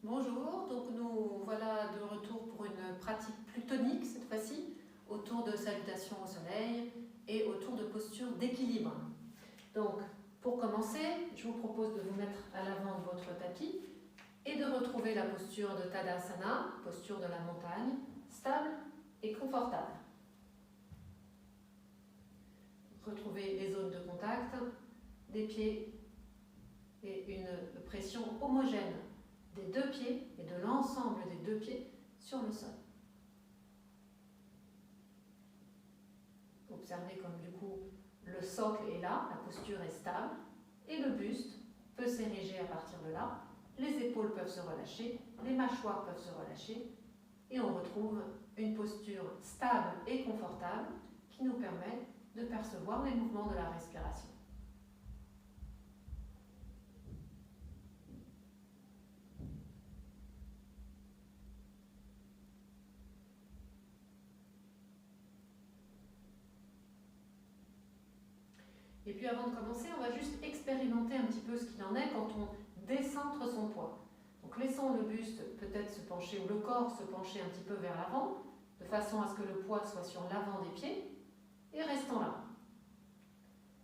Bonjour, donc nous voilà de retour pour une pratique plus tonique cette fois-ci, autour de salutations au soleil et autour de postures d'équilibre. Donc pour commencer, je vous propose de vous mettre à l'avant de votre tapis et de retrouver la posture de Tadasana, posture de la montagne, stable et confortable. Retrouvez les zones de contact des pieds et une pression homogène des deux pieds et de l'ensemble des deux pieds sur le sol. Observez comme du coup le socle est là, la posture est stable et le buste peut s'ériger à partir de là. Les épaules peuvent se relâcher, les mâchoires peuvent se relâcher et on retrouve une posture stable et confortable qui nous permet de percevoir les mouvements de la respiration. Et puis avant de commencer, on va juste expérimenter un petit peu ce qu'il en est quand on décentre son poids. Donc laissons le buste peut-être se pencher ou le corps se pencher un petit peu vers l'avant, de façon à ce que le poids soit sur l'avant des pieds, et restons là.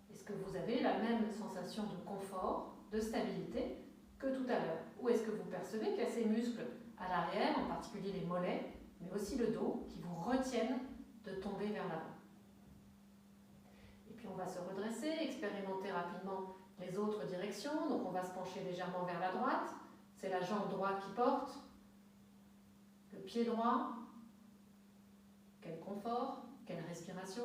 Est-ce que vous avez la même sensation de confort, de stabilité que tout à l'heure? Ou est-ce que vous percevez qu'il y a ces muscles à l'arrière, en particulier les mollets, mais aussi le dos, qui vous retiennent de tomber vers l'avant? Et puis on va se redresser, expérimenter rapidement les autres directions. Donc on va se pencher légèrement vers la droite. C'est la jambe droite qui porte. Le pied droit. Quel confort, quelle respiration.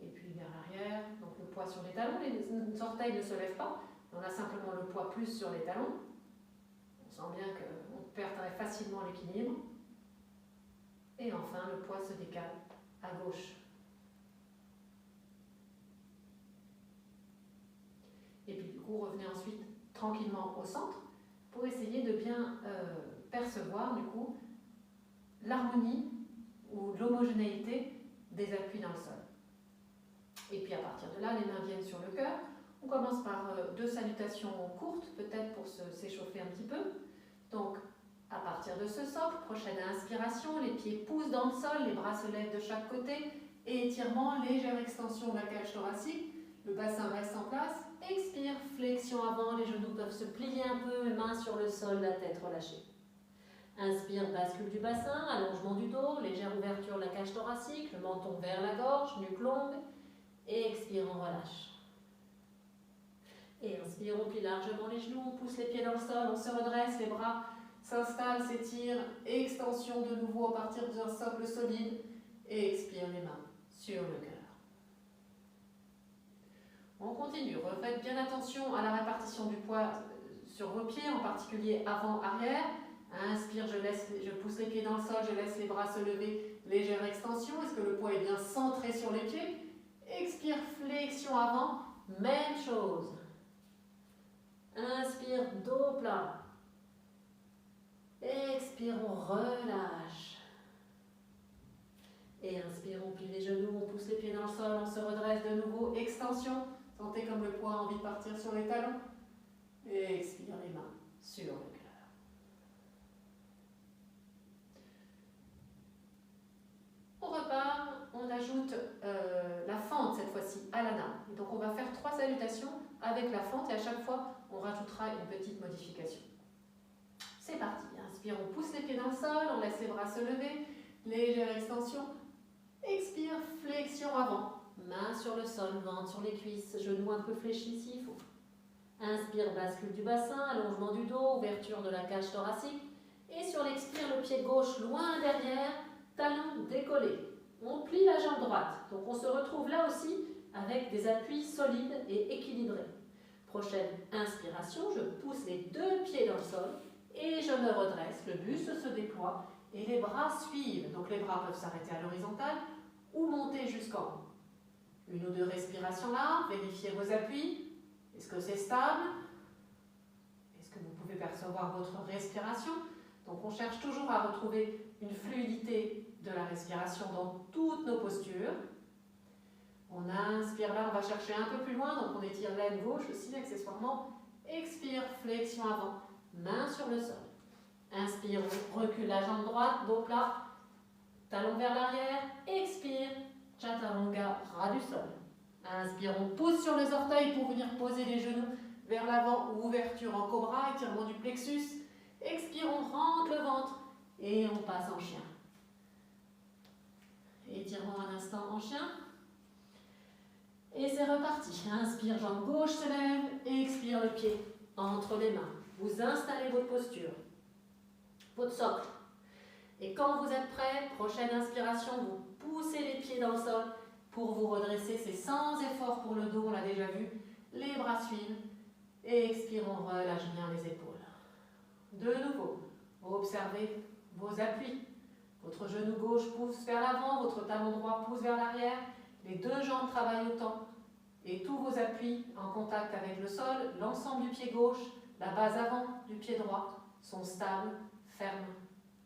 Et puis vers l'arrière, donc le poids sur les talons. Les orteils ne se lèvent pas. On a simplement le poids plus sur les talons. On sent bien qu'on perdrait facilement l'équilibre. Et enfin, le poids se décale à gauche. Et puis du coup, revenez ensuite tranquillement au centre pour essayer de bien percevoir du coup l'harmonie ou l'homogénéité des appuis dans le sol. Et puis à partir de là, les mains viennent sur le cœur. On commence par deux salutations courtes, peut-être pour s'échauffer un petit peu. Donc à partir de ce socle, prochaine inspiration, les pieds poussent dans le sol, les bras se lèvent de chaque côté et étirement, légère extension de la cage thoracique, le bassin reste en place. Expire, flexion avant, les genoux peuvent se plier un peu, mains sur le sol, la tête relâchée. Inspire, bascule du bassin, allongement du dos, légère ouverture de la cage thoracique, le menton vers la gorge, nuque longue. Et expire, on relâche. Et inspire, on plie largement les genoux, on pousse les pieds dans le sol, on se redresse, les bras s'installent, s'étirent. Extension de nouveau à partir d'un socle solide. Et expire les mains sur le cœur. On continue, refaites bien attention à la répartition du poids sur vos pieds, en particulier avant-arrière. Inspire, je pousse les pieds dans le sol, je laisse les bras se lever, légère extension. Est-ce que le poids est bien centré sur les pieds? Expire, flexion avant, même chose. Inspire, dos plat. Expire, on relâche. Et inspire, on plie les genoux, on pousse les pieds dans le sol, on se redresse de nouveau, extension. Sentez comme le poids a envie de partir sur les talons. Et expire les mains sur le cœur. On repart, on ajoute la fente cette fois-ci à la nappe. Et donc on va faire 3 salutations avec la fente et à chaque fois on rajoutera une petite modification. C'est parti, inspire, on pousse les pieds dans le sol, on laisse les bras se lever, légère extension. Expire, flexion avant. Main sur le sol, ventre sur les cuisses, genoux un peu fléchis s'il faut. Inspire, bascule du bassin, allongement du dos, ouverture de la cage thoracique. Et sur l'expire, le pied gauche loin derrière, talon décollé. On plie la jambe droite. Donc on se retrouve là aussi avec des appuis solides et équilibrés. Prochaine inspiration, je pousse les deux pieds dans le sol et je me redresse. Le buste se déploie et les bras suivent. Donc les bras peuvent s'arrêter à l'horizontale ou monter jusqu'en haut. Une ou deux respirations là, vérifiez vos appuis. Est-ce que c'est stable? Est-ce que vous pouvez percevoir votre respiration? Donc on cherche toujours à retrouver une fluidité de la respiration dans toutes nos postures. On inspire là, on va chercher un peu plus loin, donc on étire l'aine gauche aussi accessoirement. Expire, flexion avant, main sur le sol. Inspire, on recule la jambe droite, dos plat, talon vers l'arrière. Expire, chaturanga, ras du sol. Inspire, on pousse sur les orteils pour venir poser les genoux vers l'avant, ouverture en cobra, étirement du plexus. Expire, on rentre le ventre et on passe en chien. Étirement un instant en chien. Et c'est reparti. Inspire, jambe gauche se lève. Expire, le pied entre les mains. Vous installez votre posture, votre socle. Et quand vous êtes prêt, prochaine inspiration, vous poussez les pieds dans le sol pour vous redresser. C'est sans effort pour le dos, on l'a déjà vu. Les bras suivent. Et expire, on relâche bien les épaules. De nouveau, observez vos appuis. Votre genou gauche pousse vers l'avant, votre talon droit pousse vers l'arrière. Les deux jambes travaillent autant. Et tous vos appuis en contact avec le sol, l'ensemble du pied gauche, la base avant du pied droit sont stables, fermes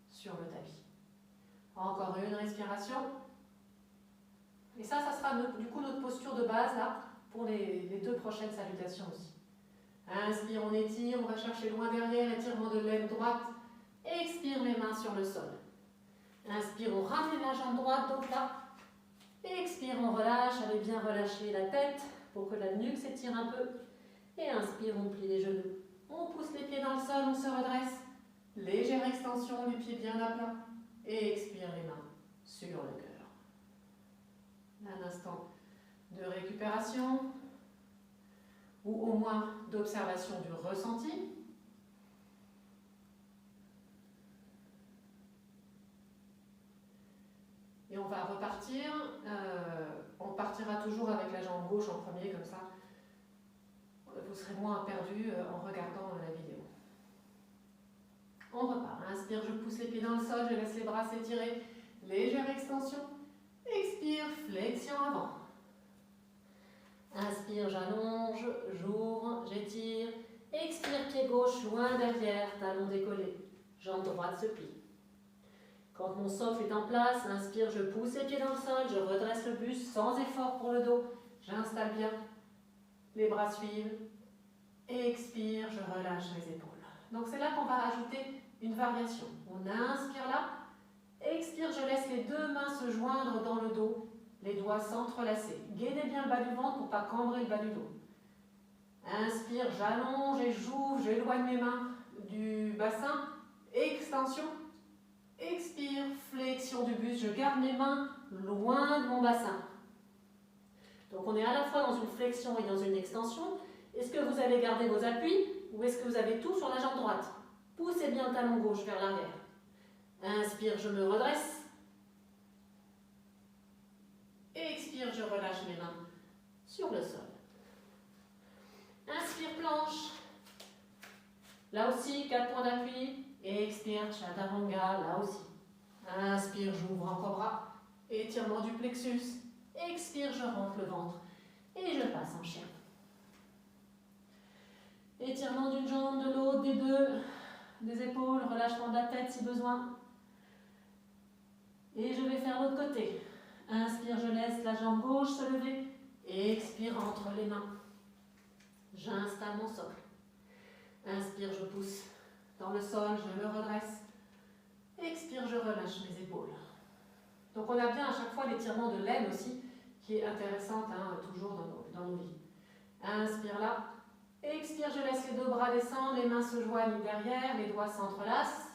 sur le tapis. Encore une respiration. Et ça sera du coup notre posture de base là pour les deux prochaines salutations aussi. Inspire, on étire, on va chercher loin derrière, étirement de l'aine droite. Expire, les mains sur le sol. Inspire, on ramène la jambe droite, dos plat. Expire, on relâche, allez bien relâcher la tête pour que la nuque s'étire un peu. Et inspire, on plie les genoux. On pousse les pieds dans le sol, on se redresse. Légère extension, les pieds bien à plat. Et expire les mains sur le cœur. Un instant de récupération ou au moins d'observation du ressenti. Et on va repartir. On partira toujours avec la jambe gauche en premier, comme ça. Vous serez moins perdu en regardant la vidéo. On repart. Inspire, je pousse les pieds dans le sol, je laisse les bras s'étirer. Légère extension. Expire, flexion avant. Inspire, j'allonge, j'ouvre, j'étire. Expire, pied gauche loin derrière, talon décollé. Jambe droite se plie. Quand mon socle est en place, inspire, je pousse les pieds dans le sol, je redresse le buste sans effort pour le dos. J'installe bien. Les bras suivent. Expire, je relâche les épaules. Donc c'est là qu'on va ajouter une variation. On inspire là. Expire, je laisse les deux mains se joindre dans le dos. Les doigts s'entrelacer. Gainez bien le bas du ventre pour ne pas cambrer le bas du dos. Inspire, j'allonge et j'ouvre, j'éloigne mes mains du bassin. Extension. Expire, flexion du buste. Je garde mes mains loin de mon bassin. Donc on est à la fois dans une flexion et dans une extension. Est-ce que vous avez gardé vos appuis ou est-ce que vous avez tout sur la jambe droite? Poussez bien le talon gauche vers l'arrière. Inspire, je me redresse. Expire, je relâche mes mains sur le sol. Inspire, planche. Là aussi, 4 points d'appui. Expire, chaturanga, là aussi. Inspire, j'ouvre en cobra. Étirement du plexus. Expire, je rentre le ventre. Et je passe en chien. Étirement d'une jambe, de l'autre, des deux. Des épaules, relâchement de la tête si besoin. Et je vais faire l'autre côté. Inspire, je laisse la jambe gauche se lever. Expire, entre les mains. J'installe mon socle. Inspire, je pousse dans le sol, je me redresse. Expire, je relâche mes épaules. Donc on a bien à chaque fois l'étirement de l'aine aussi, qui est intéressante toujours dans nos vies. Inspire là. Expire, je laisse les deux bras descendre, les mains se joignent derrière, les doigts s'entrelacent.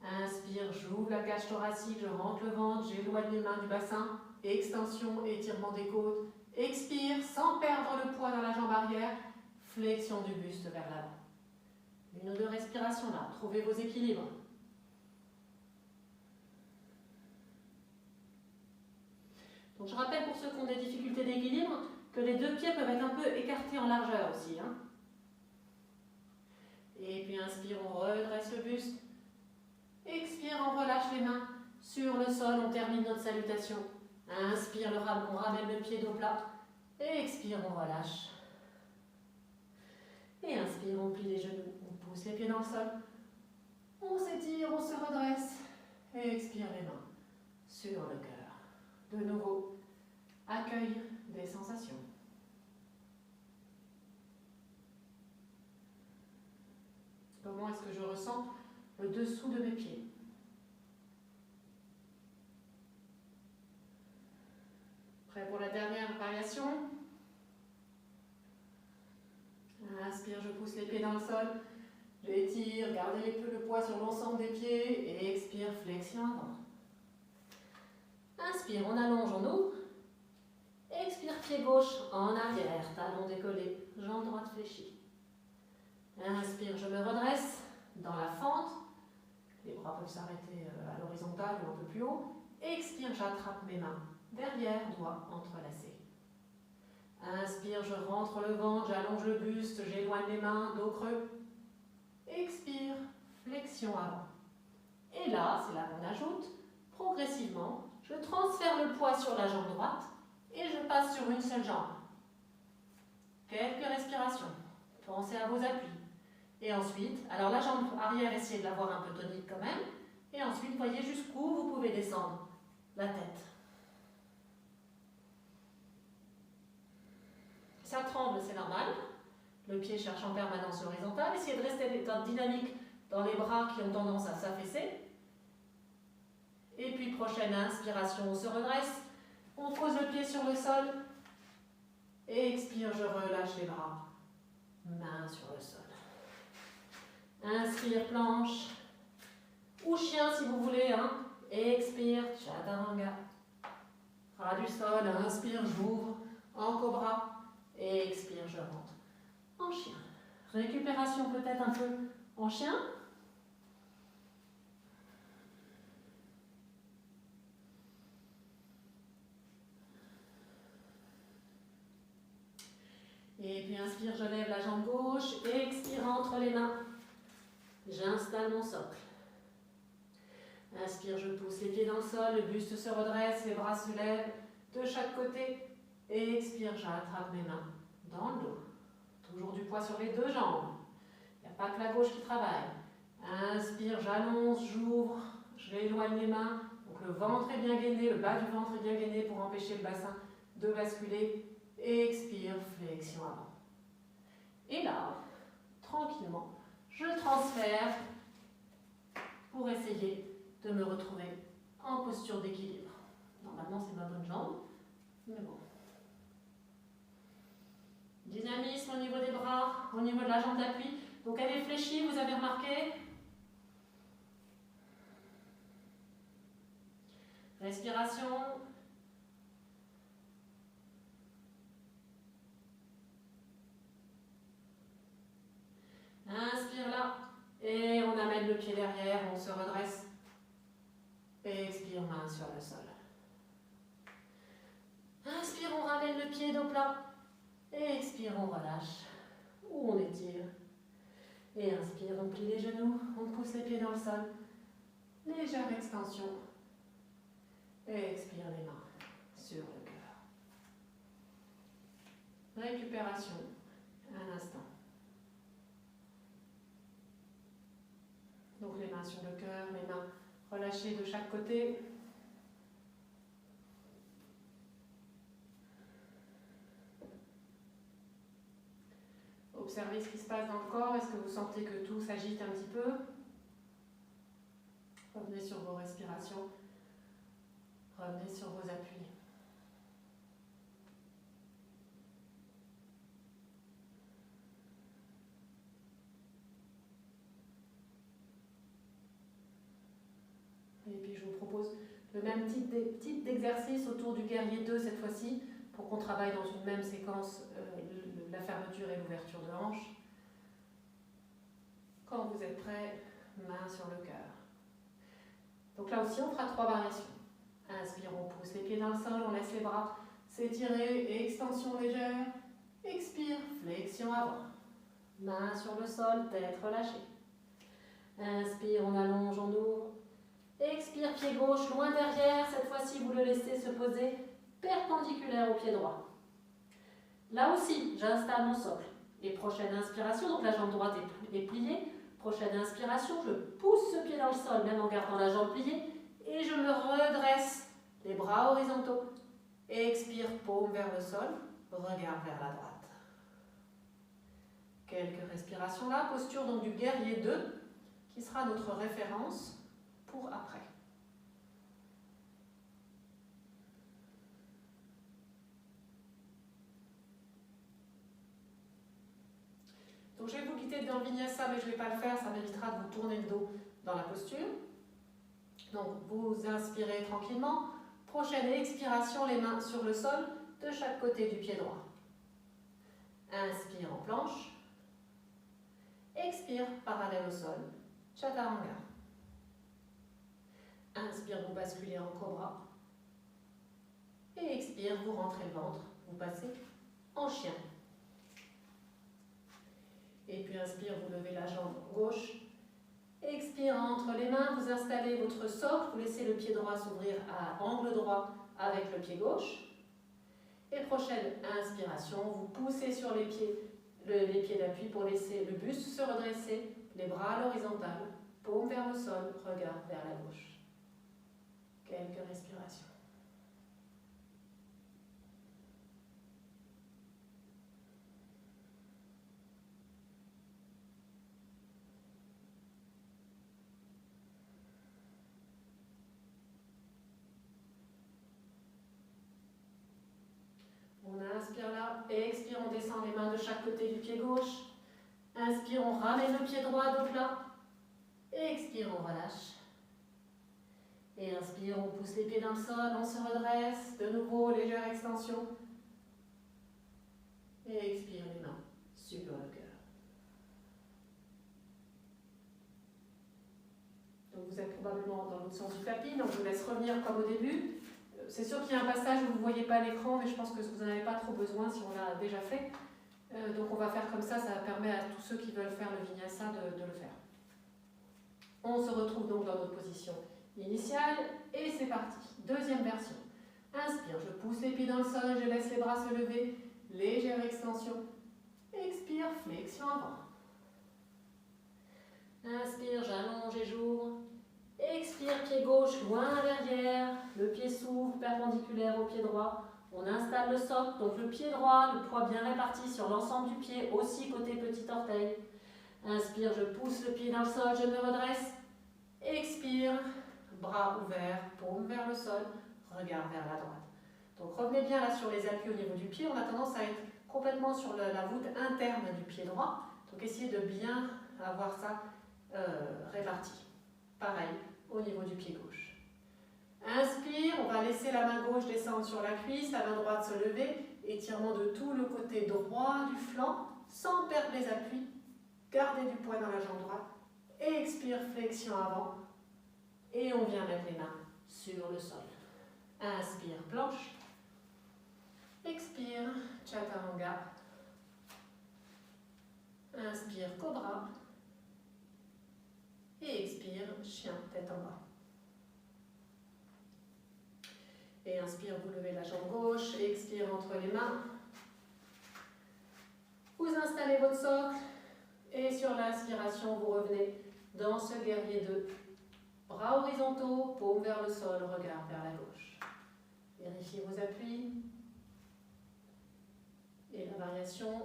Inspire, j'ouvre la cage thoracique, je rentre le ventre, j'éloigne les mains du bassin. Extension, étirement des côtes. Expire, sans perdre le poids dans la jambe arrière. Flexion du buste vers l'avant. Une ou deux respirations là, trouvez vos équilibres. Donc je rappelle pour ceux qui ont des difficultés d'équilibre que les deux pieds peuvent être un peu écartés en largeur aussi. Et puis inspire, on redresse le buste. Expire, on relâche les mains sur le sol, on termine notre salutation. Inspire, on ramène le pied dos plat. Et expire, on relâche. Et inspire, on plie les genoux, on pousse les pieds dans le sol. On s'étire, on se redresse. Et expire les mains sur le cœur. De nouveau, accueil des sensations. Comment est-ce que je ressens le dessous de mes pieds? Prêt pour la dernière variation? Inspire, je pousse les pieds dans le sol. J'étire, gardez le poids sur l'ensemble des pieds. Et expire, flexion avant. Inspire, on allonge, on ouvre. Expire, pied gauche en arrière, talon décollé, jambe droite fléchie. Inspire, je me redresse dans la fente. Les bras peuvent s'arrêter à l'horizontale ou un peu plus haut. Expire, j'attrape mes mains. Derrière, doigts entrelacés. Inspire, je rentre le ventre, j'allonge le buste, j'éloigne les mains, dos creux. Expire, flexion avant. Et là, c'est là qu'on ajoute, progressivement, je transfère le poids sur la jambe droite et je passe sur une seule jambe. Quelques respirations. Pensez à vos appuis. Et ensuite, alors la jambe arrière, essayez de l'avoir un peu tonique quand même. Et ensuite, voyez jusqu'où vous pouvez descendre la tête. Ça tremble, c'est normal. Le pied cherche en permanence l'horizontale. Essayez de rester dynamique dans les bras qui ont tendance à s'affaisser. Et puis, prochaine inspiration, on se redresse. On pose le pied sur le sol. Et expire, je relâche les bras. Main sur le sol. Inspire, planche. Ou chien si vous voulez. Expire, chaturanga. Ras du sol, inspire, j'ouvre. En cobra. Et expire, je rentre. En chien. Récupération peut-être un peu en chien. Et puis inspire, je lève la jambe gauche. Et expire entre les mains. J'installe mon socle. Inspire, je pousse les pieds dans le sol. Le buste se redresse, les bras se lèvent de chaque côté. Et expire, j'attrape mes mains dans le dos. Toujours du poids sur les deux jambes. Il n'y a pas que la gauche qui travaille. Inspire, j'allonge, j'ouvre, j'éloigne les mains. Donc le ventre est bien gainé, le bas du ventre est bien gainé pour empêcher le bassin de basculer. Expire, flexion avant. Et là, tranquillement, je transfère pour essayer de me retrouver en posture d'équilibre. Normalement, c'est ma bonne jambe, mais bon. Dynamisme au niveau des bras, au niveau de la jambe d'appui. Donc elle est fléchie, vous avez remarqué. Respiration. Inspire là. Et on amène le pied derrière, on se redresse. Et expire, main sur le sol. Inspire, on ramène le pied dos plat. Et expire, on relâche. Ou on étire. Et inspire, on plie les genoux, on pousse les pieds dans le sol. Légère extension. Et expire les mains sur le cœur. Récupération. Un instant. Donc les mains sur le cœur, les mains relâchées de chaque côté. Observez ce qui se passe dans le corps. Est-ce que vous sentez que tout s'agite un petit peu? Revenez sur vos respirations. Revenez sur vos appuis. Et puis je vous propose le même type d'exercice autour du guerrier 2 cette fois-ci, pour qu'on travaille dans une même séquence la fermeture et l'ouverture de hanche. Quand vous êtes prêts, main sur le cœur. Donc là aussi, on fera 3 variations. Inspire, on pousse les pieds dans le sol, on laisse les bras s'étirer, extension légère. Expire, flexion avant. Main sur le sol, tête relâchée. Inspire, on allonge, on ouvre. Expire, pied gauche loin derrière. Cette fois-ci, vous le laissez se poser perpendiculaire au pied droit. Là aussi, j'installe mon socle. Et prochaine inspiration, donc la jambe droite est pliée. Prochaine inspiration, je pousse ce pied dans le sol, même en gardant la jambe pliée. Et je me redresse, les bras horizontaux. Expire, paume vers le sol, regard vers la droite. Quelques respirations là. Posture donc du guerrier 2, qui sera notre référence pour après. Donc je vais vous quitter dans le vinyasa, mais je ne vais pas le faire, ça m'évitera de vous tourner le dos dans la posture. Donc vous inspirez tranquillement. Prochaine expiration, les mains sur le sol de chaque côté du pied droit. Inspire en planche. Expire parallèle au sol. Chaturanga. Inspire, vous basculez en cobra. Et expire, vous rentrez le ventre. Vous passez en chien. Et puis inspire, vous levez la jambe gauche. Expire entre les mains, vous installez votre socle, vous laissez le pied droit s'ouvrir à angle droit avec le pied gauche. Et prochaine inspiration, vous poussez sur les pieds d'appui pour laisser le buste se redresser, les bras à l'horizontale, paume vers le sol, regard vers la gauche. Quelques respirations. On inspire là, et expire, on descend les mains de chaque côté du pied gauche. Inspire, on ramène le pied droit à dos plat. Expire, on relâche. Et inspire, on pousse les pieds dans le sol, on se redresse. De nouveau, légère extension. Et expire les mains sur le cœur. Donc vous êtes probablement dans l'autre sens du tapis, donc je vous laisse revenir comme au début. C'est sûr qu'il y a un passage où vous ne voyez pas l'écran, mais je pense que vous n'en avez pas trop besoin si on l'a déjà fait. Donc on va faire comme ça permet à tous ceux qui veulent faire le vinyasa de le faire. On se retrouve donc dans notre position initiale et c'est parti. Deuxième version. Inspire, je pousse les pieds dans le sol, je laisse les bras se lever, légère extension. Expire, flexion avant. Inspire, j'allonge et j'ouvre. Expire, pied gauche loin à l'arrière, le pied s'ouvre perpendiculaire au pied droit. On installe le socle, donc le pied droit, le poids bien réparti sur l'ensemble du pied, aussi côté petit orteil. Inspire, je pousse le pied dans le sol, je me redresse. Expire, bras ouverts, paume vers le sol, regard vers la droite. Donc revenez bien là sur les appuis au niveau du pied, on a tendance à être complètement sur la voûte interne du pied droit. Donc essayez de bien avoir ça réparti. Pareil, au niveau du pied gauche. Inspire, on va laisser la main gauche descendre sur la cuisse, la main droite se lever, étirement de tout le côté droit du flanc, sans perdre les appuis, gardez du poids dans la jambe droite, et expire, flexion avant, et on vient mettre les mains sur le sol. Inspire, planche, expire, chaturanga, inspire, cobra, et expire, chien, tête en bas. Et inspire, vous levez la jambe gauche, expire entre les mains. Vous installez votre socle et sur l'inspiration, vous revenez dans ce guerrier 2. Bras horizontaux, paume vers le sol, regard vers la gauche. Vérifiez vos appuis. Et la variation,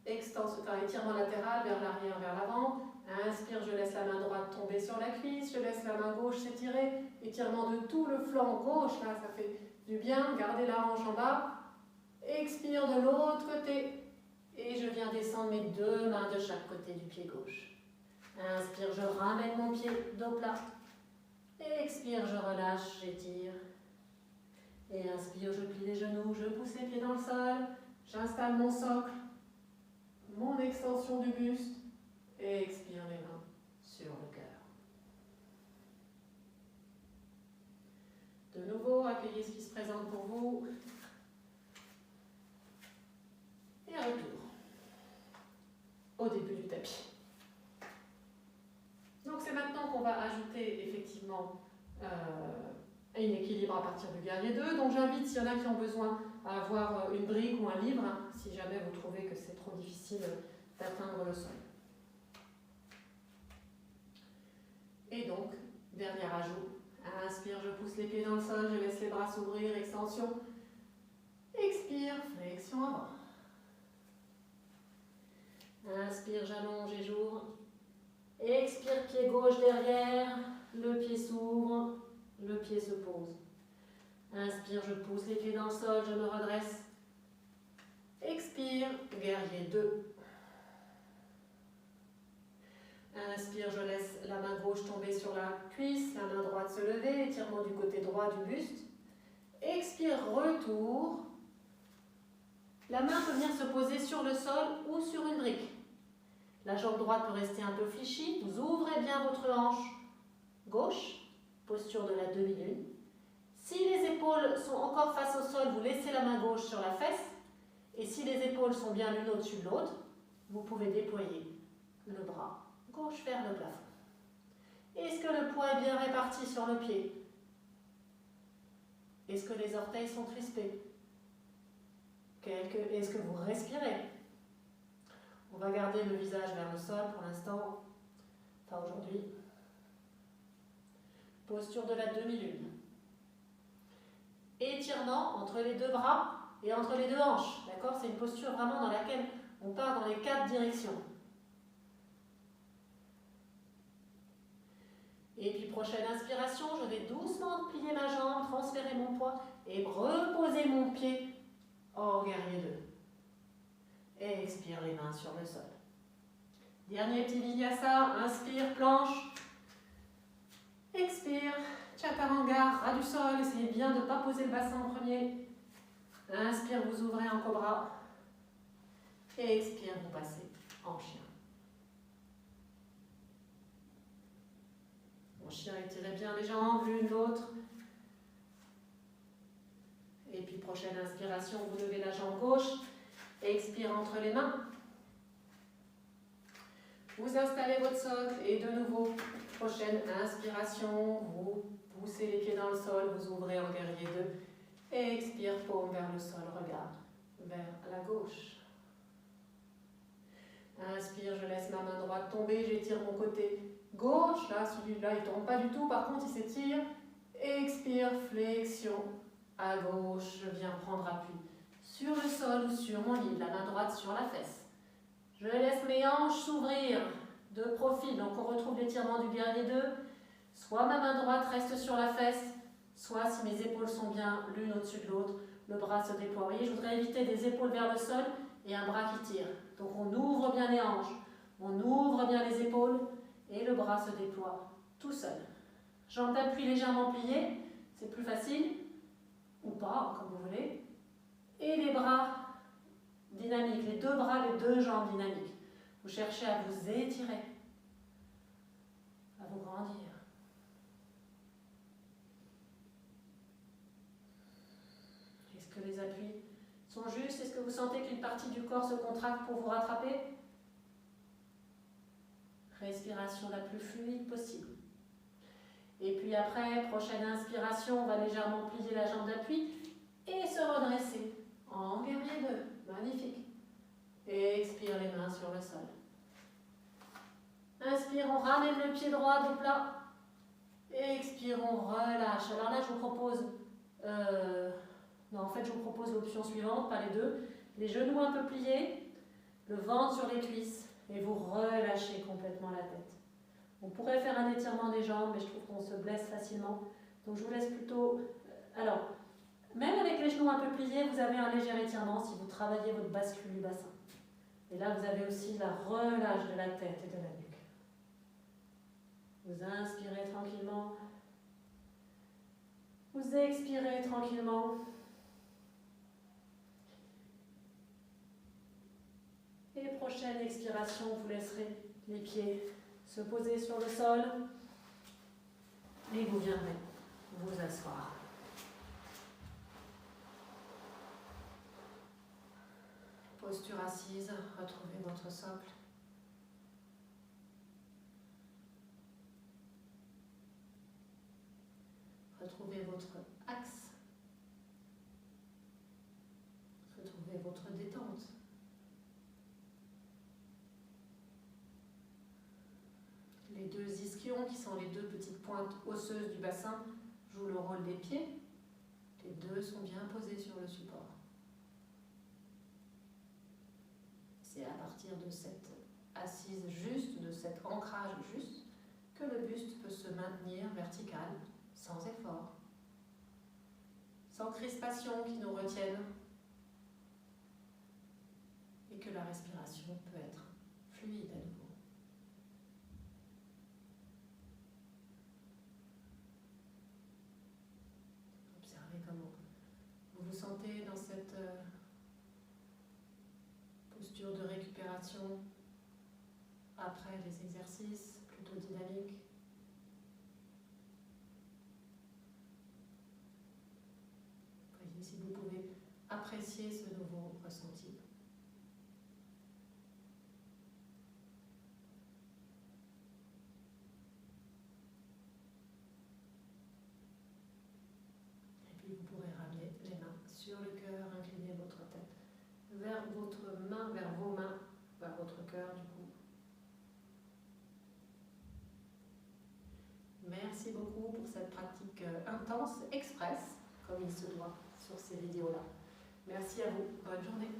étirement latéral vers l'arrière, vers l'avant. Inspire, je laisse la main droite tomber sur la cuisse, je laisse la main gauche s'étirer, étirement de tout le flanc gauche, là ça fait du bien, gardez la hanche en bas, expire de l'autre côté, et je viens descendre mes deux mains de chaque côté du pied gauche. Inspire, je ramène mon pied dos plat, expire, je relâche, j'étire, et inspire, je plie les genoux, je pousse les pieds dans le sol, j'installe mon socle, mon extension du buste, et expire les mains sur le cœur. De nouveau, accueillez ce qui se présente pour vous. Et retour au début du tapis. Donc c'est maintenant qu'on va ajouter effectivement un équilibre à partir du guerrier 2. Donc j'invite, s'il y en a qui ont besoin, à avoir une brique ou un livre, si jamais vous trouvez que c'est trop difficile d'atteindre le sol. Et donc, dernier ajout. Inspire, je pousse les pieds dans le sol, je laisse les bras s'ouvrir, extension. Expire, flexion avant. Inspire. Inspire, j'allonge et j'ouvre. Expire, pied gauche derrière, le pied s'ouvre, le pied se pose. Inspire, je pousse les pieds dans le sol, je me redresse. Expire, guerrier 2. Inspire, je laisse la main gauche tomber sur la cuisse, la main droite se lever, étirement du côté droit du buste. Expire, retour. La main peut venir se poser sur le sol ou sur une brique. La jambe droite peut rester un peu fléchie. Vous ouvrez bien votre hanche gauche, posture de la demi-lune. Si les épaules sont encore face au sol, vous laissez la main gauche sur la fesse. Et si les épaules sont bien l'une au-dessus de l'autre, vous pouvez déployer le bras gauche vers le plafond. Est-ce que le poids est bien réparti sur le pied? Est-ce que les orteils sont crispés? Est-ce que vous respirez? On va garder le visage vers le sol pour l'instant, enfin aujourd'hui. Posture de la demi-lune. Étirement entre les deux bras et entre les deux hanches. D'accord? C'est une posture vraiment dans laquelle on part dans les 4 directions. Et puis prochaine inspiration, je vais doucement plier ma jambe, transférer mon poids et reposer mon pied en guerrier 2. Et expire les mains sur le sol. Dernier petit vinyasa, inspire, planche. Expire, chaturanga, ras du sol, essayez bien de ne pas poser le bassin en premier. Inspire, vous ouvrez en cobra. Et expire, vous passez en chien. En chien, étirez bien les jambes, l'une, l'autre. Et puis prochaine inspiration, vous levez la jambe gauche. Expire entre les mains. Vous installez votre socle et de nouveau, prochaine inspiration, vous poussez les pieds dans le sol, vous ouvrez en guerrier 2. Expire, paume vers le sol, regard vers la gauche. Inspire, je laisse ma main droite tomber, j'étire mon côté gauche. Là, celui-là, il ne tombe pas du tout, par contre, il s'étire. Expire, flexion à gauche, je viens prendre appui sur le sol ou sur mon lit, la main droite sur la fesse. Je laisse mes hanches s'ouvrir de profil, donc on retrouve l'étirement du guerrier 2. Soit ma main droite reste sur la fesse, soit si mes épaules sont bien l'une au-dessus de l'autre, le bras se déploie. Vous voyez, je voudrais éviter des épaules vers le sol et un bras qui tire. Donc on ouvre bien les hanches, on ouvre bien les épaules et le bras se déploie tout seul. Jambes d'appui légèrement pliées, c'est plus facile, ou pas, comme vous voulez. Et les bras dynamiques, les deux bras, les deux jambes dynamiques. Vous cherchez à vous étirer, à vous grandir. Est-ce que les appuis sont justes? Est-ce que vous sentez qu'une partie du corps se contracte pour vous rattraper? Respiration la plus fluide possible. Et puis après, prochaine inspiration, on va légèrement plier la jambe d'appui et se redresser en guerrier 2. Magnifique. Et expire les mains sur le sol. Inspire, on ramène le pied droit du plat. Expire, on relâche. Alors là, je vous propose... je vous propose l'option suivante, pas les deux. Les genoux un peu pliés, le ventre sur les cuisses et vous relâchez complètement la tête. On pourrait faire un étirement des jambes, mais je trouve qu'on se blesse facilement. Donc je vous laisse plutôt... Alors, même avec les genoux un peu pliés, vous avez un léger étirement si vous travaillez votre bascule du bassin. Et là, vous avez aussi la relâche de la tête et de la nuque. Vous inspirez tranquillement. Vous expirez tranquillement. Et prochaine expiration, vous laisserez les pieds se poser sur le sol. Et vous viendrez vous asseoir. Posture assise, retrouvez votre socle. Retrouvez votre axe. Retrouvez votre détente. Les deux ischions, qui sont les deux petites pointes osseuses du bassin, jouent le rôle des pieds. Les deux sont bien posés sur le support. C'est à partir de cette assise juste, de cet ancrage juste, que le buste peut se maintenir vertical, sans effort, sans crispation qui nous retienne, et que la respiration peut être fluide à nouveau. Observez comment vous vous sentez dans cette posture de récupération après les exercices plutôt dynamiques. Voyez si vous pouvez apprécier ce nouveau ressenti. Et puis vous pourrez ramener les mains sur le cœur, incliner votre tête vers votre main, vers vos mains, vers votre cœur du coup. Merci beaucoup pour cette pratique intense, express, comme il se doit sur ces vidéos-là. Merci à vous. Bonne journée.